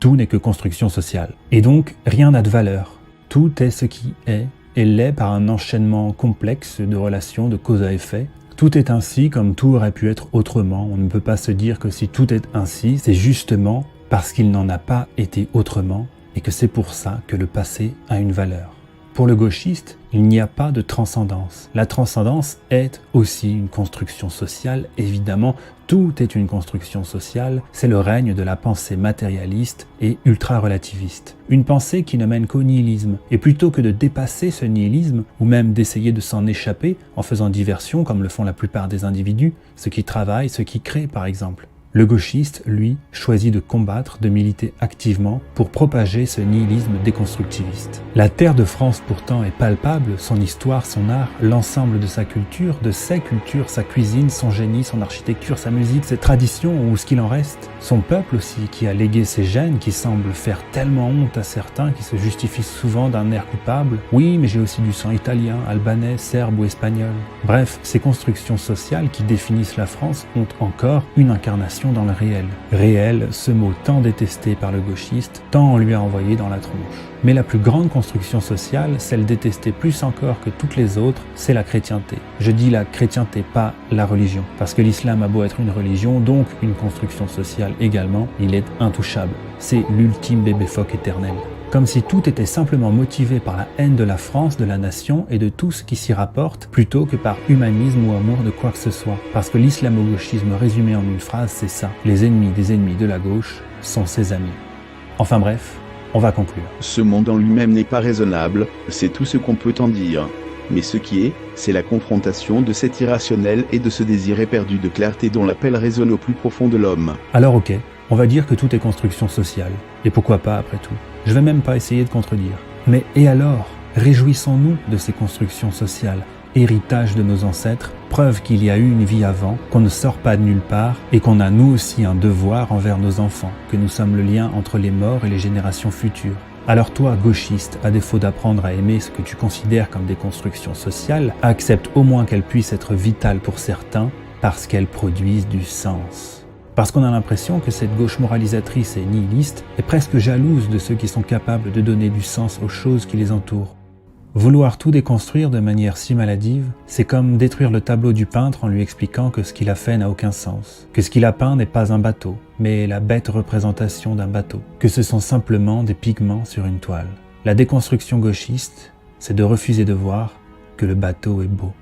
Tout n'est que construction sociale. Et donc, rien n'a de valeur. Tout est ce qui est, et l'est par un enchaînement complexe de relations de cause à effet. Tout est ainsi comme tout aurait pu être autrement. On ne peut pas se dire que si tout est ainsi, c'est justement parce qu'il n'en a pas été autrement, et que c'est pour ça que le passé a une valeur. Pour le gauchiste, il n'y a pas de transcendance. La transcendance est aussi une construction sociale, évidemment, tout est une construction sociale, c'est le règne de la pensée matérialiste et ultra-relativiste. Une pensée qui ne mène qu'au nihilisme, et plutôt que de dépasser ce nihilisme, ou même d'essayer de s'en échapper en faisant diversion comme le font la plupart des individus, ceux qui travaillent, ceux qui créent par exemple. Le gauchiste, lui, choisit de combattre, de militer activement pour propager ce nihilisme déconstructiviste. La terre de France pourtant est palpable, son histoire, son art, l'ensemble de sa culture, de ses cultures, sa cuisine, son génie, son architecture, sa musique, ses traditions ou ce qu'il en reste. Son peuple aussi qui a légué ses gènes, qui semble faire tellement honte à certains, qui se justifient souvent d'un air coupable. Oui, mais j'ai aussi du sang italien, albanais, serbe ou espagnol. Bref, ces constructions sociales qui définissent la France ont encore une incarnation dans le réel. Réel, ce mot tant détesté par le gauchiste, tant on lui a envoyé dans la tronche. Mais la plus grande construction sociale, celle détestée plus encore que toutes les autres, c'est la chrétienté. Je dis la chrétienté, pas la religion, parce que l'islam a beau être une religion, donc une construction sociale également, il est intouchable. C'est l'ultime bébé phoque éternel. Comme si tout était simplement motivé par la haine de la France, de la nation et de tout ce qui s'y rapporte, plutôt que par humanisme ou amour de quoi que ce soit. Parce que l'islamo-gauchisme résumé en une phrase, c'est ça. Les ennemis des ennemis de la gauche sont ses amis. Enfin bref, on va conclure. Ce monde en lui-même n'est pas raisonnable, c'est tout ce qu'on peut en dire. Mais ce qui est, c'est la confrontation de cet irrationnel et de ce désir éperdu de clarté dont l'appel résonne au plus profond de l'homme. Alors ok, on va dire que tout est construction sociale. Et pourquoi pas après tout? Je vais même pas essayer de contredire. Mais et alors? Réjouissons-nous de ces constructions sociales, héritage de nos ancêtres, preuve qu'il y a eu une vie avant, qu'on ne sort pas de nulle part et qu'on a nous aussi un devoir envers nos enfants, que nous sommes le lien entre les morts et les générations futures. Alors toi, gauchiste, à défaut d'apprendre à aimer ce que tu considères comme des constructions sociales, accepte au moins qu'elles puissent être vitales pour certains parce qu'elles produisent du sens. Parce qu'on a l'impression que cette gauche moralisatrice et nihiliste est presque jalouse de ceux qui sont capables de donner du sens aux choses qui les entourent. Vouloir tout déconstruire de manière si maladive, c'est comme détruire le tableau du peintre en lui expliquant que ce qu'il a fait n'a aucun sens, que ce qu'il a peint n'est pas un bateau, mais la bête représentation d'un bateau, que ce sont simplement des pigments sur une toile. La déconstruction gauchiste, c'est de refuser de voir que le bateau est beau.